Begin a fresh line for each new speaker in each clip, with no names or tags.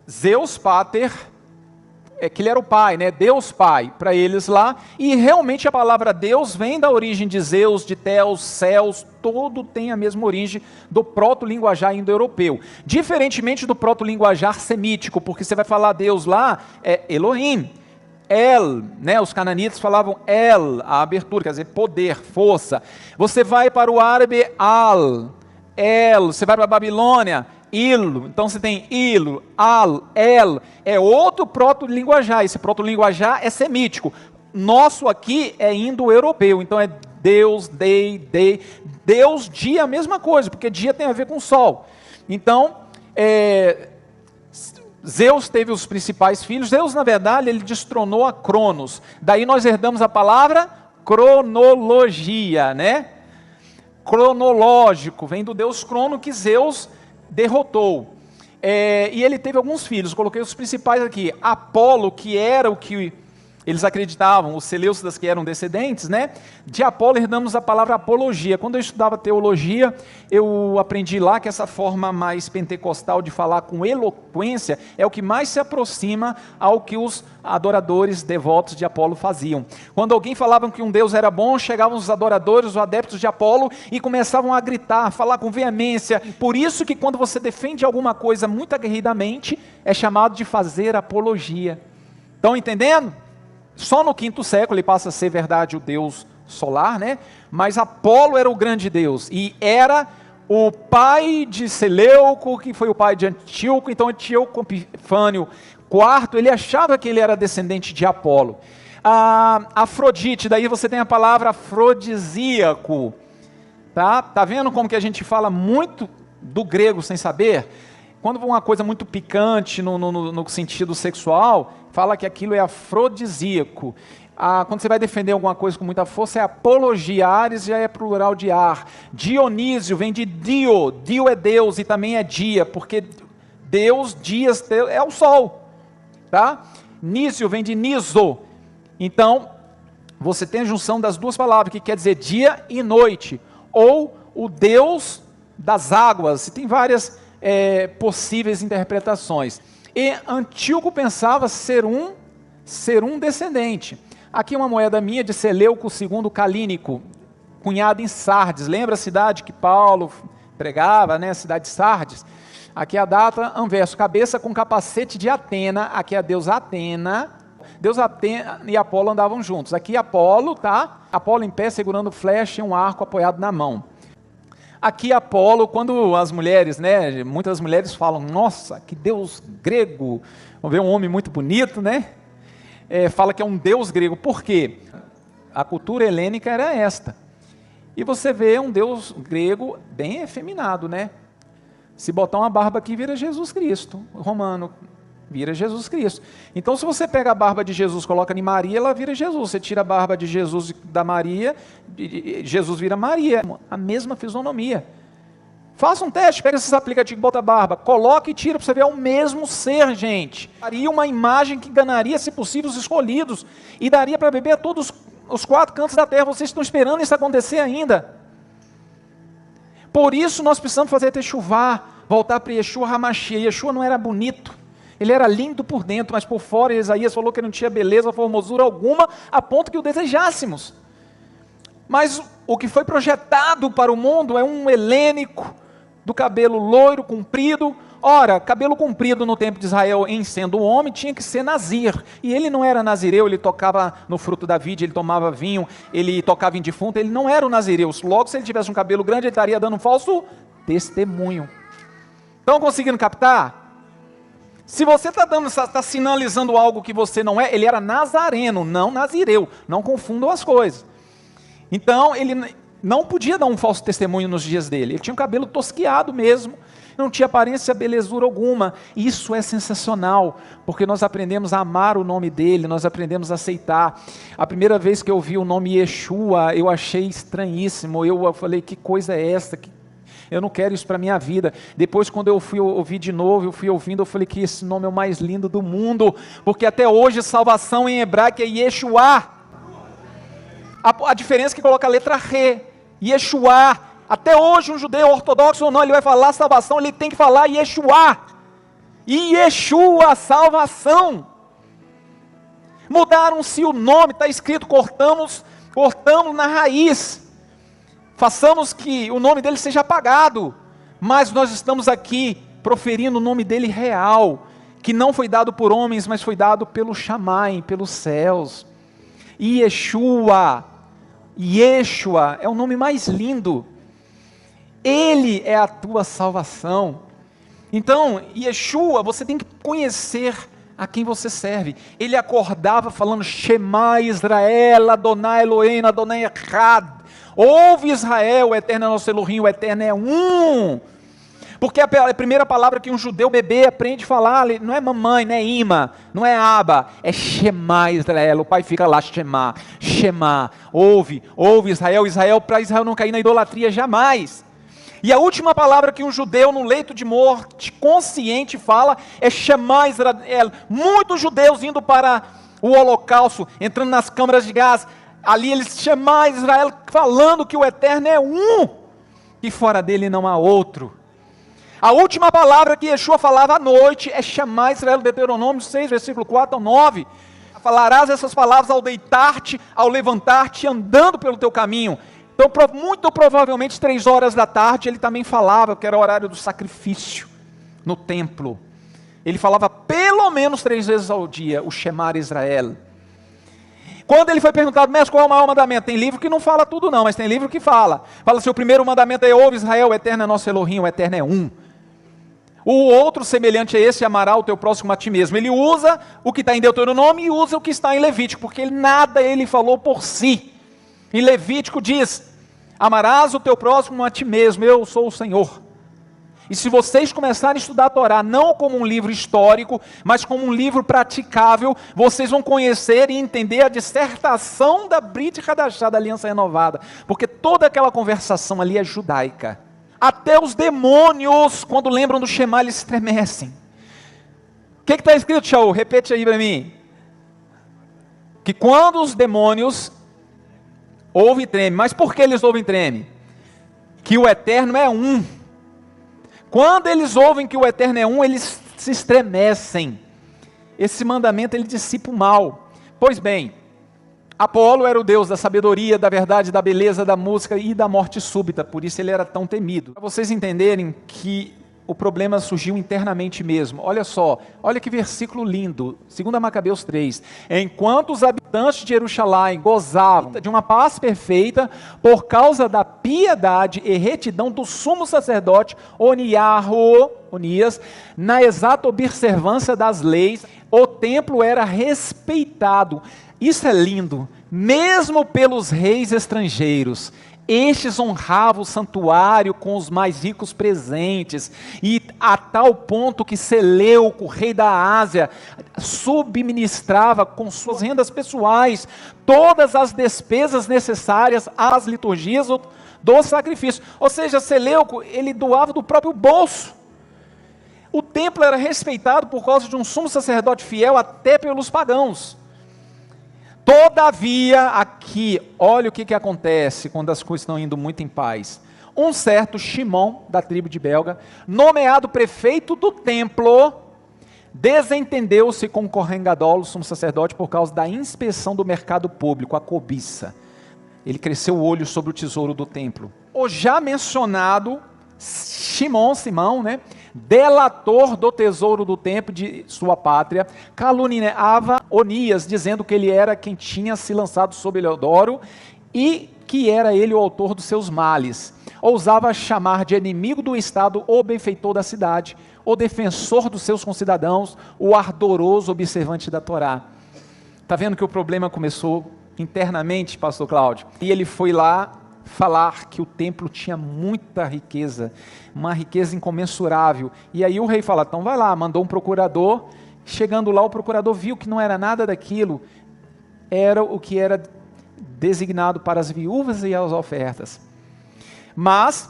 Zeus Pater, que ele era o pai, né? Deus Pai, para eles lá, e realmente a palavra Deus vem da origem de Zeus, de Theos, céus, todo tem a mesma origem do proto-linguajar indo-europeu, diferentemente do proto-linguajar semítico, porque você vai falar Deus lá, é Elohim, El, né? Os cananitas falavam El, a abertura, quer dizer, poder, força. Você vai para o árabe Al, El, você vai para a Babilônia, Il, então você tem Il, Al, El, é outro proto-linguajar, esse proto-linguajar é semítico, nosso aqui é indo-europeu, então é Deus, Dei, Deus, dia a mesma coisa, porque dia tem a ver com sol, então, Zeus teve os principais filhos, Zeus na verdade ele destronou a Cronos, daí nós herdamos a palavra cronologia, né? Cronológico, vem do deus Crono que Zeus derrotou, e ele teve alguns filhos, coloquei os principais aqui, Apolo, que era o que eles acreditavam, os Seleucidas que eram descendentes, né? De Apolo herdamos a palavra apologia. Quando eu estudava teologia, eu aprendi lá que essa forma mais pentecostal de falar com eloquência é o que mais se aproxima ao que os adoradores devotos de Apolo faziam. Quando alguém falava que um Deus era bom, chegavam os adoradores, os adeptos de Apolo e começavam a gritar, a falar com veemência. Por isso que quando você defende alguma coisa muito aguerridamente, é chamado de fazer apologia. Estão entendendo? Só no 5º século ele passa a ser verdade o Deus solar, né? Mas Apolo era o grande Deus, e era o pai de Seleuco, que foi o pai de Antíoco, então Antíoco Epifânio IV, ele achava que ele era descendente de Apolo. Afrodite, daí você tem a palavra afrodisíaco, tá vendo como que a gente fala muito do grego sem saber? Quando uma coisa muito picante no sentido sexual, fala que aquilo é afrodisíaco. Quando você vai defender alguma coisa com muita força, é apologia. Ares já é plural de ar. Dionísio vem de Dio. Dio é Deus e também é dia, porque Deus, dias, é o sol. Tá? Nísio vem de Niso. Então, você tem a junção das duas palavras, que quer dizer dia e noite. Ou o Deus das águas. Tem várias possíveis interpretações. E Antíoco pensava ser um descendente. Aqui uma moeda minha de Seleuco II Calínico, cunhado em Sardes. Lembra a cidade que Paulo pregava, né? A cidade de Sardes. Aqui a data, anverso, cabeça com capacete de Atena. Aqui é a deusa Atena. Deus Atena e Apolo andavam juntos. Aqui Apolo, tá? Apolo em pé segurando flecha e um arco apoiado na mão. Aqui Apolo, quando as mulheres, né, muitas mulheres falam, nossa, que deus grego, vamos ver um homem muito bonito, né, fala que é um deus grego, por quê? A cultura helênica era esta, e você vê um deus grego bem efeminado, né, se botar uma barba aqui vira Jesus Cristo, romano, vira Jesus Cristo. Então se você pega a barba de Jesus, coloca em Maria, ela vira Jesus. Você tira a barba de Jesus da Maria, Jesus vira Maria. A mesma fisionomia. Faça um teste, pega esses aplicativos, bota a barba, coloca e tira para você ver, é o mesmo ser, gente. Daria uma imagem que enganaria, se possível, os escolhidos. E daria para beber a todos os 4 cantos da terra. Vocês estão esperando isso acontecer ainda. Por isso nós precisamos fazer techuvá, voltar para Yeshua HaMashiach. Yeshua não era bonito. Ele era lindo por dentro, mas por fora Isaías falou que ele não tinha beleza, formosura alguma, a ponto que o desejássemos. Mas o que foi projetado para o mundo é um helênico, do cabelo loiro, comprido. Ora, cabelo comprido no tempo de Israel, em sendo um homem, tinha que ser nazir. E ele não era nazireu, ele tocava no fruto da vide, ele tomava vinho, ele tocava em defunto, ele não era o nazireu. Logo, se ele tivesse um cabelo grande, ele estaria dando um falso testemunho. Estão conseguindo captar? Se você está sinalizando algo que você não é, ele era nazareno, não nazireu. Não confundam as coisas. Então, ele não podia dar um falso testemunho nos dias dele. Ele tinha um cabelo tosquiado mesmo, não tinha aparência, belezura alguma. Isso é sensacional, porque nós aprendemos a amar o nome dele, nós aprendemos a aceitar. A primeira vez que eu vi o nome Yeshua, eu achei estranhíssimo. Eu falei, que coisa é essa? Eu não quero isso para a minha vida. Depois, quando eu fui ouvir de novo, eu fui ouvindo, eu falei que esse nome é o mais lindo do mundo, porque até hoje salvação em hebraico é Yeshua. A diferença é que coloca a letra Re, Yeshua. Até hoje um judeu ortodoxo ou não, ele vai falar salvação, ele tem que falar Yeshua. Yeshua, salvação. Mudaram-se o nome, está escrito, cortamos na raiz. Façamos que o nome dele seja apagado. Mas nós estamos aqui proferindo o nome dele real, que não foi dado por homens, mas foi dado pelo Shammai, pelos céus. Yeshua é o nome mais lindo. Ele é a tua salvação. Então, Yeshua, você tem que conhecer a quem você serve. Ele acordava falando: Shema Israel, Adonai Eloheinu, Adonai Echad. Ouve Israel, o eterno é nosso Elohim, o eterno é um. Porque a primeira palavra que um judeu bebê aprende a falar, não é mamãe, não é ima, não é aba, é Shema Israel. O pai fica lá, Shema, ouve Israel, para Israel não cair na idolatria jamais. E a última palavra que um judeu no leito de morte consciente fala é Shema Israel. Muitos judeus indo para o holocausto, entrando nas câmaras de gás, ali eles Shema Israel, falando que o eterno é um, e fora dele não há outro. A última palavra que Yeshua falava à noite é Shema Israel, Deuteronômio 6, versículo 4 ao 9. Falarás essas palavras ao deitar-te, ao levantar-te, andando pelo teu caminho. Então, muito provavelmente, 3 horas da tarde, ele também falava, que era o horário do sacrifício, no templo. Ele falava pelo menos 3 vezes ao dia, o Shema Israel. Quando ele foi perguntado: mestre, qual é o maior mandamento? Tem livro que não fala tudo não, mas tem livro que fala. Fala assim: o primeiro mandamento é: ouve Israel, o eterno é nosso Elohim, o eterno é um. O outro semelhante a esse: amará o teu próximo a ti mesmo. Ele usa o que está em Deuteronômio e usa o que está em Levítico, porque nada ele falou por si. Em Levítico diz: amarás o teu próximo a ti mesmo, eu sou o Senhor. E se vocês começarem a estudar a Torá, não como um livro histórico, mas como um livro praticável, vocês vão conhecer e entender a dissertação da Brit Hadashah, da Aliança Renovada, porque toda aquela conversação ali é judaica. Até os demônios, quando lembram do Shema, eles estremecem. O que está escrito, Shaul? Repete aí para mim. Que quando os demônios ouvem e tremem. Mas por que eles ouvem e tremem? Que o eterno é um. Quando eles ouvem que o eterno é um, eles se estremecem. Esse mandamento ele dissipa o mal. Pois bem, Apolo era o deus da sabedoria, da verdade, da beleza, da música e da morte súbita, por isso ele era tão temido. Para vocês entenderem que o problema surgiu internamente mesmo, olha só, olha que versículo lindo, 2 Macabeus 3. Enquanto os habitantes de Jerusalém gozavam de uma paz perfeita, por causa da piedade e retidão do sumo sacerdote Onias, na exata observância das leis, o templo era respeitado. Isso é lindo, mesmo pelos reis estrangeiros. Estes honravam o santuário com os mais ricos presentes, e a tal ponto que Seleuco, rei da Ásia, subministrava com suas rendas pessoais todas as despesas necessárias às liturgias do sacrifício. Ou seja, Seleuco, ele doava do próprio bolso. O templo era respeitado por causa de um sumo sacerdote fiel até pelos pagãos. Todavia, aqui, olha o que acontece quando as coisas estão indo muito em paz. Um certo Shimon, da tribo de Belga, nomeado prefeito do templo, desentendeu-se com o Kohen Gadol, o sumo sacerdote, por causa da inspeção do mercado público, a cobiça. Ele cresceu o olho sobre o tesouro do templo. O já mencionado Simão, né, delator do tesouro do templo de sua pátria, caluniava Onias, dizendo que ele era quem tinha se lançado sobre Eleodoro e que era ele o autor dos seus males. Ousava chamar de inimigo do Estado o benfeitor da cidade, o defensor dos seus concidadãos, o ardoroso observante da Torá. Está vendo que o problema começou internamente, pastor Cláudio? E ele foi lá falar que o templo tinha muita riqueza, uma riqueza incomensurável. E aí o rei fala: então vai lá, mandou um procurador. Chegando lá, o procurador viu que não era nada daquilo, era o que era designado para as viúvas e as ofertas. Mas,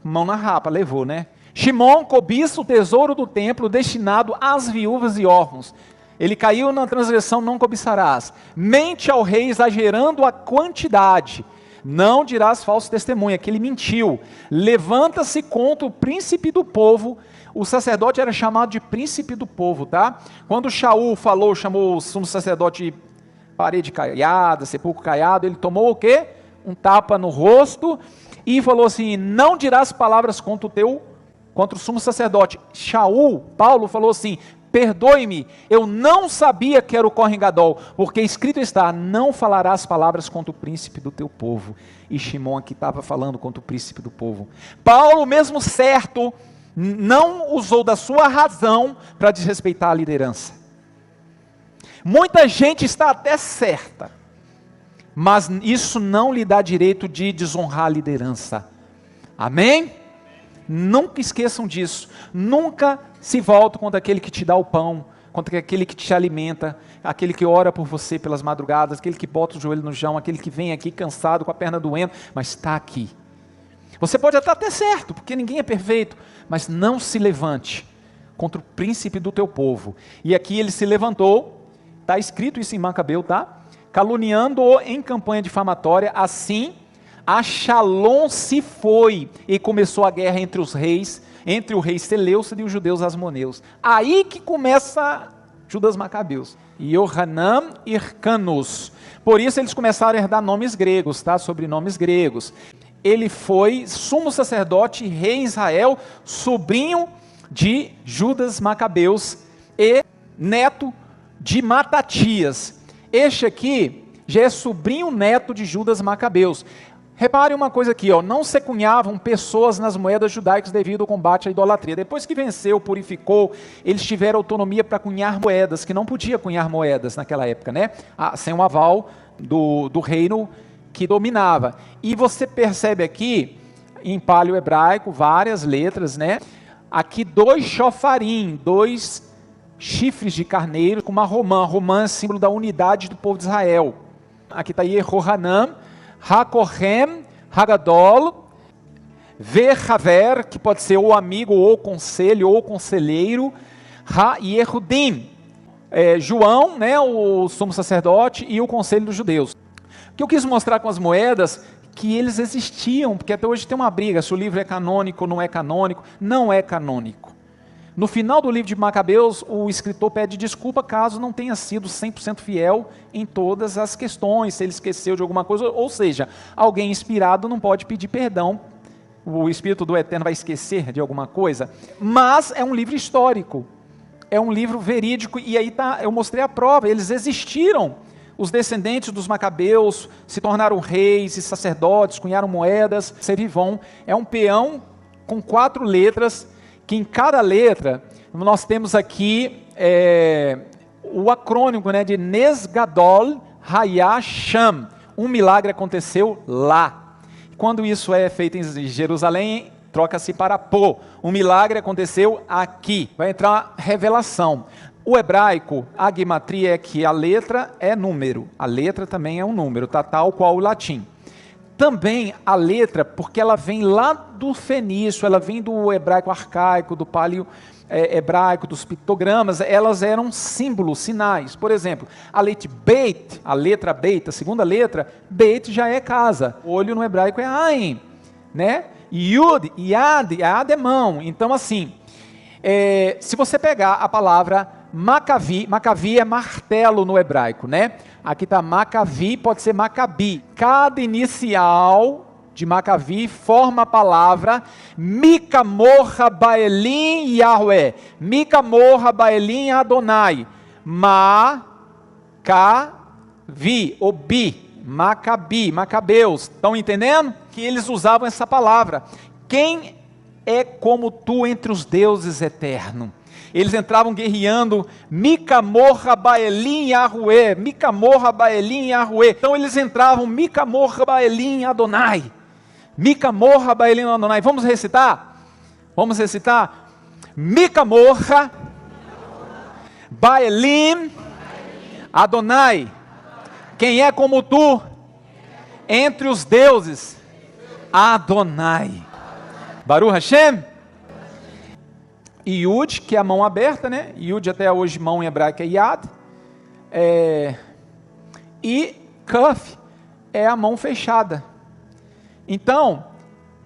mão na rapa, levou, né? Shimon cobiça o tesouro do templo destinado às viúvas e órfãos. Ele caiu na transgressão: não cobiçarás. Mente ao rei exagerando a quantidade. não dirás falso testemunho, que ele mentiu. Levanta-se contra o príncipe do povo. O sacerdote era chamado de príncipe do povo, tá? Quando Shaul chamou o sumo sacerdote de parede caiada, sepulcro caiado, ele tomou o quê? Um tapa no rosto e falou assim: não dirás palavras contra o sumo sacerdote. Paulo falou assim: perdoe-me, eu não sabia que era o Kohen Gadol, porque escrito está: não falarás palavras contra o príncipe do teu povo. E Shimon aqui estava falando contra o príncipe do povo. Paulo, mesmo certo, não usou da sua razão para desrespeitar a liderança. Muita gente está até certa, mas isso não lhe dá direito de desonrar a liderança. Amém? Nunca esqueçam disso. Nunca se volte contra aquele que te dá o pão, contra aquele que te alimenta, aquele que ora por você pelas madrugadas, aquele que bota o joelho no chão, aquele que vem aqui cansado, com a perna doendo, mas está aqui. Você pode estar até certo, porque ninguém é perfeito, mas não se levante contra o príncipe do teu povo. E aqui ele se levantou, está escrito isso em Macabeu, tá? Caluniando-o em campanha difamatória. Assim, Absalom se foi e começou a guerra entre os reis, entre o rei Seleucido e os judeus asmoneus. Aí que começa Judas Macabeus. Yohanan e Hyrcanus. Por isso eles começaram a herdar nomes gregos, tá? Sobrenomes gregos. Ele foi sumo sacerdote, rei Israel, sobrinho de Judas Macabeus e neto de Matatias. Este aqui já é sobrinho neto de Judas Macabeus. Repare uma coisa aqui, ó, não se cunhavam pessoas nas moedas judaicas devido ao combate à idolatria. Depois que venceu, purificou, eles tiveram autonomia para cunhar moedas, que não podia cunhar moedas naquela época, né? Sem o aval do reino que dominava. E você percebe aqui, em paleo hebraico, várias letras, né? Aqui 2 shofarim, 2 chifres de carneiro com uma romã. Romã é símbolo da unidade do povo de Israel. Aqui está Yehohanan, Hakohem, Hagadol, Vehaver, que pode ser ou amigo, ou conselho, ou conselheiro, Ha-Yehudim, João, né, o sumo sacerdote, e o conselho dos judeus. O que eu quis mostrar com as moedas, que eles existiam, porque até hoje tem uma briga, se o livro é canônico ou não é canônico. Não é canônico. No final do livro de Macabeus, o escritor pede desculpa caso não tenha sido 100% fiel em todas as questões, se ele esqueceu de alguma coisa, ou seja, alguém inspirado não pode pedir perdão, o Espírito do Eterno vai esquecer de alguma coisa, mas é um livro histórico, é um livro verídico, e aí eu mostrei a prova, eles existiram, os descendentes dos Macabeus se tornaram reis e sacerdotes, cunharam moedas. Serivon é um peão com 4 letras, que em cada letra, nós temos aqui o acrônimo, né, de Nesgadol Hayasham. Um milagre aconteceu lá. Quando isso é feito em Jerusalém, troca-se para Pô. Um milagre aconteceu aqui. Vai entrar revelação. O hebraico, a gematria é que a letra é número. A letra também é um número, tá? Tal qual o latim. Também a letra, porque ela vem lá do fenício, ela vem do hebraico arcaico, do paleo hebraico, dos pictogramas, elas eram símbolos, sinais. Por exemplo, a letra Beit, a letra Beit, a segunda letra, Beit já é casa. O olho no hebraico é Ain, né? Yud, Yad é mão. Então assim, se você pegar a palavra Macavi é martelo no hebraico, né? Aqui está Macavi, pode ser Macabi. Cada inicial de Macavi forma a palavra Mikamor Baelim Yahweh. Mikamor Baelim Adonai. Macavi, ou Bi, Macabi, Macabeus. Estão entendendo? Que eles usavam essa palavra. Quem é como tu entre os deuses eternos? Eles entravam guerreando, Mikamor Baelim Yahweh, Mikamor Baelim Yahweh. Então eles entravam, Mikamor Baelim Adonai, Mikamor Baelim Adonai. Vamos recitar? Vamos recitar? Mikamor Baelim Adonai. Quem é como tu entre os deuses? Adonai. Baruch Hashem. Yud, que é a mão aberta, né? Yud até hoje, mão em hebraico é Yad. E Kaf é a mão fechada. Então,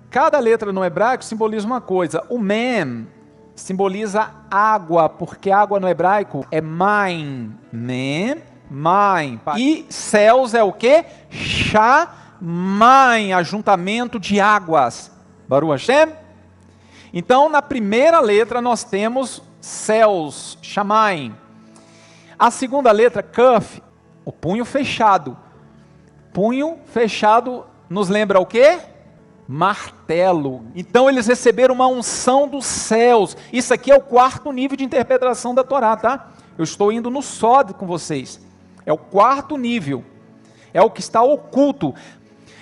cada letra no hebraico simboliza uma coisa. O mem simboliza água, porque água no hebraico é maim. Mem, maim. E céus é o quê? Shamayim, ajuntamento de águas. Baruch Hashem. Então, na primeira letra nós temos céus, shamayim. A segunda letra, kaf, o punho fechado. Punho fechado nos lembra o quê? Martelo. Então eles receberam uma unção dos céus. Isso aqui é o quarto nível de interpretação da Torá, tá? Eu estou indo no sódio com vocês. É o quarto nível. É o que está oculto.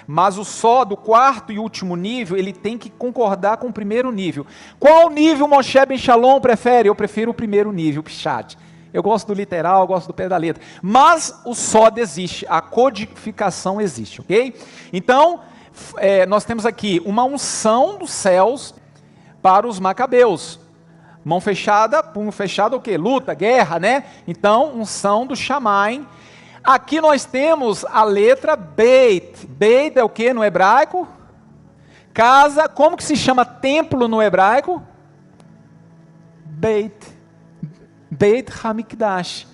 Mas o só do quarto e último nível, ele tem que concordar com o primeiro nível. Qual nível Moshe Ben Shalom prefere? Eu prefiro o primeiro nível, Pshat. Eu gosto do literal, eu gosto do pé da letra. Mas o sódio existe, a codificação existe, ok? Então, nós temos aqui uma unção dos céus para os macabeus. Mão fechada, punho fechado, o quê? Luta, guerra, né? Então, unção do Shamayim. Aqui nós temos a letra Beit. Beit é o que no hebraico? Casa. Como que se chama templo no hebraico? Beit. Beit Hamikdash.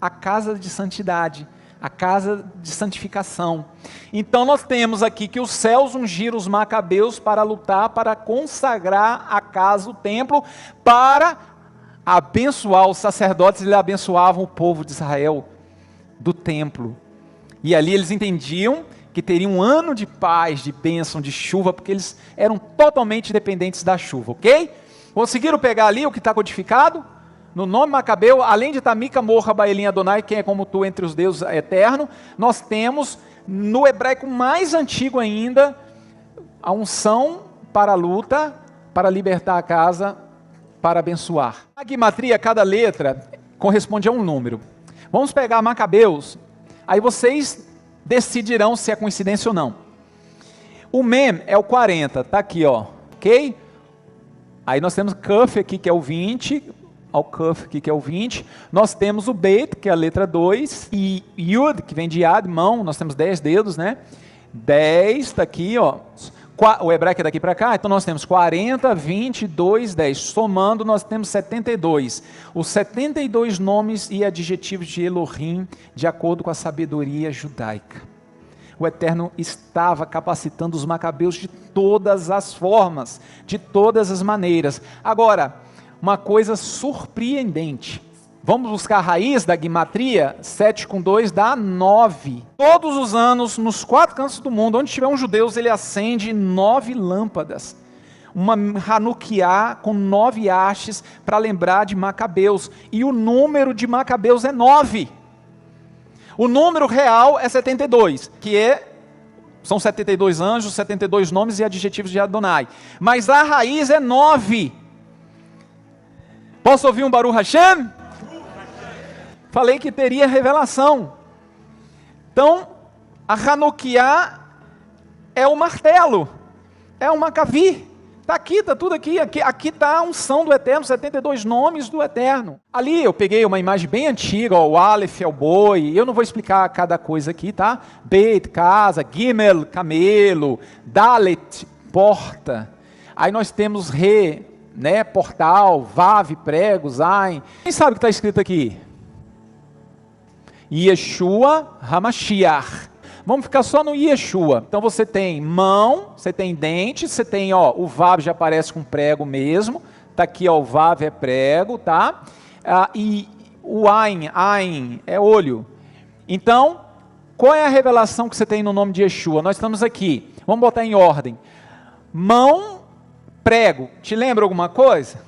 A casa de santidade. A casa de santificação. Então nós temos aqui que os céus ungiram os macabeus para lutar, para consagrar a casa, o templo, para abençoar os sacerdotes. Eles abençoavam o povo de Israel do templo. E ali eles entendiam que teriam um ano de paz, de bênção, de chuva, porque eles eram totalmente dependentes da chuva, ok? Conseguiram pegar ali o que está codificado? No nome Macabeu, além de Tamika, Morra, Baelim, Adonai, quem é como tu entre os deuses eterno, nós temos no hebraico mais antigo ainda, a unção para a luta, para libertar a casa, para abençoar. A guimatria, cada letra corresponde a um número. Vamos pegar Macabeus, aí vocês decidirão se é coincidência ou não. O Mem é o 40, tá aqui, ó, ok? Aí nós temos Kaf aqui, que é o 20, ao Kaf aqui, que é o 20. Nós temos o Beit, que é a letra 2, e Yud, que vem de Yad, mão, nós temos 10 dedos, né? 10, tá aqui, ó. O hebraico é daqui para cá, então nós temos 40, 22, 10. Somando, nós temos 72. Os 72 nomes e adjetivos de Elohim, de acordo com a sabedoria judaica. O Eterno estava capacitando os macabeus de todas as formas, de todas as maneiras. Agora, uma coisa surpreendente. Vamos buscar a raiz da guimatria? 7 com 2 dá 9. Todos os anos, nos 4 cantos do mundo, onde tiver um judeu, ele acende 9 lâmpadas. Uma Hanukiah com 9 hastes para lembrar de Macabeus. E o número de Macabeus é 9. O número real é 72, são 72 anjos, 72 nomes e adjetivos de Adonai. Mas a raiz é 9. Posso ouvir um Baruch Hashem? Falei que teria revelação. Então, a Hanukiah é o martelo, é o Macavi. Está aqui, está tudo aqui. Aqui está a unção do Eterno, 72 nomes do Eterno. Ali eu peguei uma imagem bem antiga, ó, o Aleph é o boi. Eu não vou explicar cada coisa aqui, tá? Beit, casa, Gimel, camelo, Dalet, porta. Aí nós temos Re, né, portal, Vav, prego, Zain. Quem sabe o que está escrito aqui? Yeshua HaMashiach. Vamos ficar só no Yeshua. Então você tem mão, você tem dente, você tem, ó, o Vav já aparece com prego mesmo. Tá aqui, ó, o Vav é prego, tá? E o Ain é olho. Então, qual é a revelação que você tem no nome de Yeshua? Nós estamos aqui. Vamos botar em ordem. Mão, prego. Te lembra alguma coisa?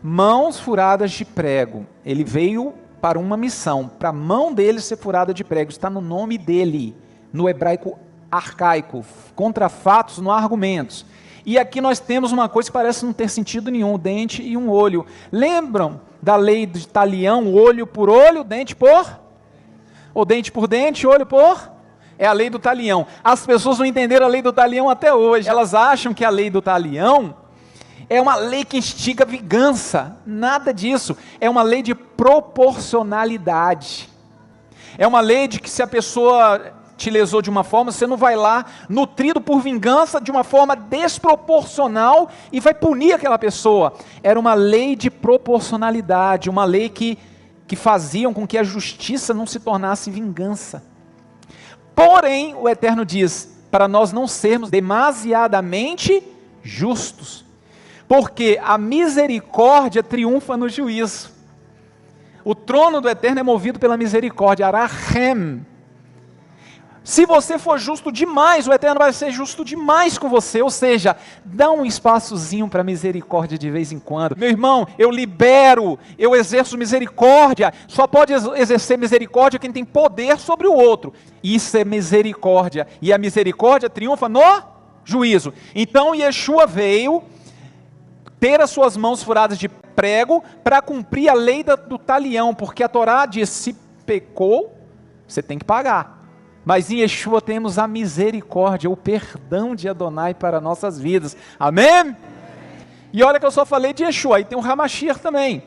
Mãos furadas de prego. Ele veio para uma missão, para a mão dele ser furada de prego, está no nome dele, no hebraico arcaico, contra fatos, não há argumentos. E aqui nós temos uma coisa que parece não ter sentido nenhum, um dente e um olho. Lembram da lei de Talião, olho por olho, dente por? Ou dente por dente, olho por? É a lei do Talião. As pessoas não entenderam a lei do Talião até hoje. Elas acham que a lei do Talião é uma lei que instiga vingança. Nada disso. É uma lei de proporcionalidade. É uma lei de que se a pessoa te lesou de uma forma, você não vai lá, nutrido por vingança, de uma forma desproporcional, e vai punir aquela pessoa. Era uma lei de proporcionalidade, uma lei que faziam com que a justiça não se tornasse vingança. Porém, o Eterno diz, para nós não sermos demasiadamente justos, porque a misericórdia triunfa no juízo. O trono do Eterno é movido pela misericórdia, Arahem. Se você for justo demais, o Eterno vai ser justo demais com você, ou seja, dá um espaçozinho para misericórdia de vez em quando. Meu irmão, eu libero, eu exerço misericórdia, só pode exercer misericórdia quem tem poder sobre o outro. Isso é misericórdia, e a misericórdia triunfa no juízo. Então Yeshua veio ter as suas mãos furadas de prego para cumprir a lei do talião, porque a Torá diz, se pecou, você tem que pagar. Mas em Yeshua temos a misericórdia, o perdão de Adonai para nossas vidas. Amém? E olha que eu só falei de Yeshua, aí tem o Hamashiach também.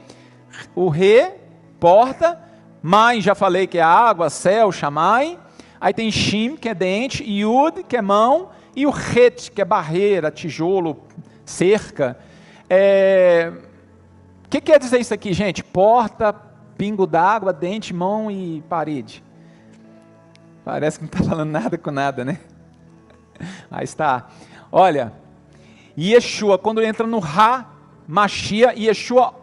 O Re, porta, Mai, já falei que é água, céu, Shammai. Aí tem Shim, que é dente, Yud, que é mão, e o Het, que é barreira, tijolo, cerca. O que quer dizer isso aqui, gente? Porta, pingo d'água, dente, mão e parede. Parece que não está falando nada com nada, né? Mas está. Olha, Yeshua, quando entra no Mashiach, Yeshua,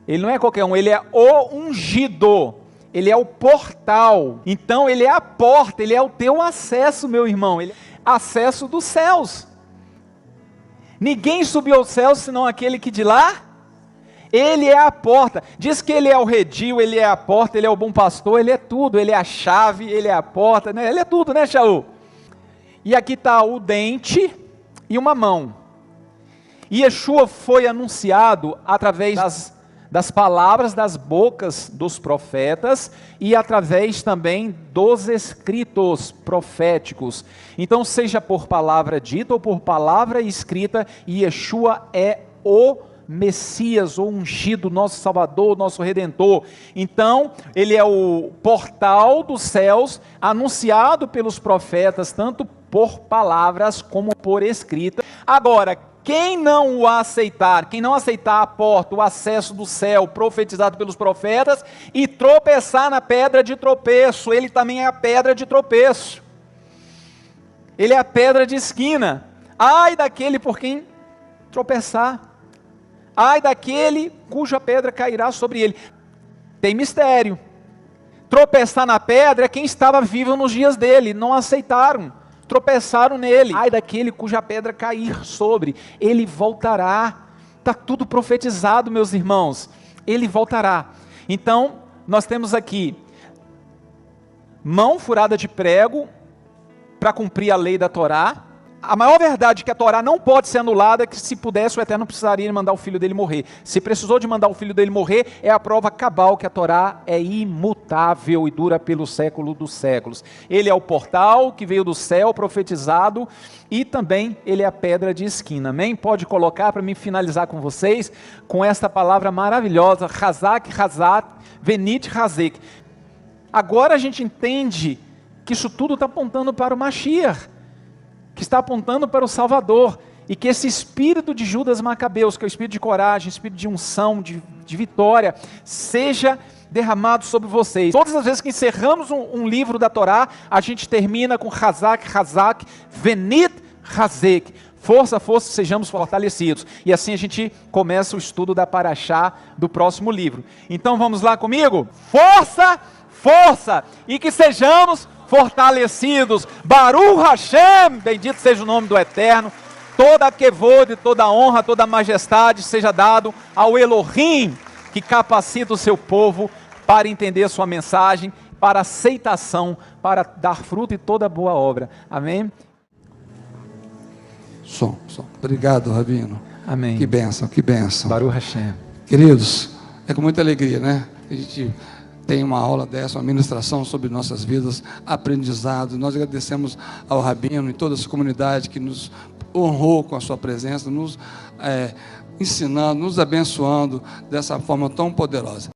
ele não é qualquer um, ele é o ungido, ele é o portal. Então ele é a porta, ele é o teu acesso, meu irmão, ele é acesso dos céus. Ninguém subiu aos céus senão aquele que de lá, ele é a porta. Diz que ele é o redil, ele é a porta, ele é o bom pastor, ele é tudo, ele é a chave, ele é a porta, né? Ele é tudo, né, Shaul? E aqui está o dente e uma mão. E Yeshua foi anunciado através das palavras das bocas dos profetas e através também dos escritos proféticos. Então, seja por palavra dita ou por palavra escrita, Yeshua é o Messias, o ungido, nosso Salvador, nosso Redentor. Então, ele é o portal dos céus, anunciado pelos profetas, tanto por palavras como por escrita. Agora, quem não o aceitar, quem não aceitar a porta, o acesso do céu, profetizado pelos profetas, e tropeçar na pedra de tropeço, ele também é a pedra de tropeço. Ele é a pedra de esquina. Ai daquele por quem tropeçar. Ai daquele cuja pedra cairá sobre ele. Tem mistério. Tropeçar na pedra é quem estava vivo nos dias dele, não aceitaram, tropeçaram nele. Ai daquele cuja pedra cair sobre, ele voltará. Está tudo profetizado, meus irmãos, ele voltará. Então, nós temos aqui, mão furada de prego, para cumprir a lei da Torá. A maior verdade que a Torá não pode ser anulada é que, se pudesse, o Eterno precisaria mandar o filho dele morrer. Se precisou de mandar o filho dele morrer, é a prova cabal que a Torá é imutável e dura pelo século dos séculos. Ele é o portal que veio do céu, profetizado, e também ele é a pedra de esquina. Amém? Pode colocar para mim finalizar com vocês, com esta palavra maravilhosa, Hazak, Hazat, Venit, Hazek. Agora a gente entende que isso tudo está apontando para o Mashiach, que está apontando para o Salvador, e que esse espírito de Judas Macabeus, que é o espírito de coragem, espírito de unção, de vitória, seja derramado sobre vocês. Todas as vezes que encerramos um livro da Torá, a gente termina com Hazak, Hazak, Venit, Hazek. Força, força, sejamos fortalecidos. E assim a gente começa o estudo da Parashá do próximo livro. Então vamos lá comigo? Força, força, e que sejamos fortalecidos. Baruch Hashem, bendito seja o nome do Eterno. Toda a kevod, toda a honra, toda a majestade seja dado ao Elohim, que capacita o seu povo para entender sua mensagem, para aceitação, para dar fruto e toda boa obra. Amém?
Som. Obrigado, Rabino.
Amém.
Que bênção, que bênção.
Baruch Hashem.
Queridos, é com muita alegria, né? A gente tem uma aula dessa, uma ministração sobre nossas vidas, aprendizado. Nós agradecemos ao Rabino e toda a sua comunidade que nos honrou com a sua presença, nos ensinando, nos abençoando dessa forma tão poderosa.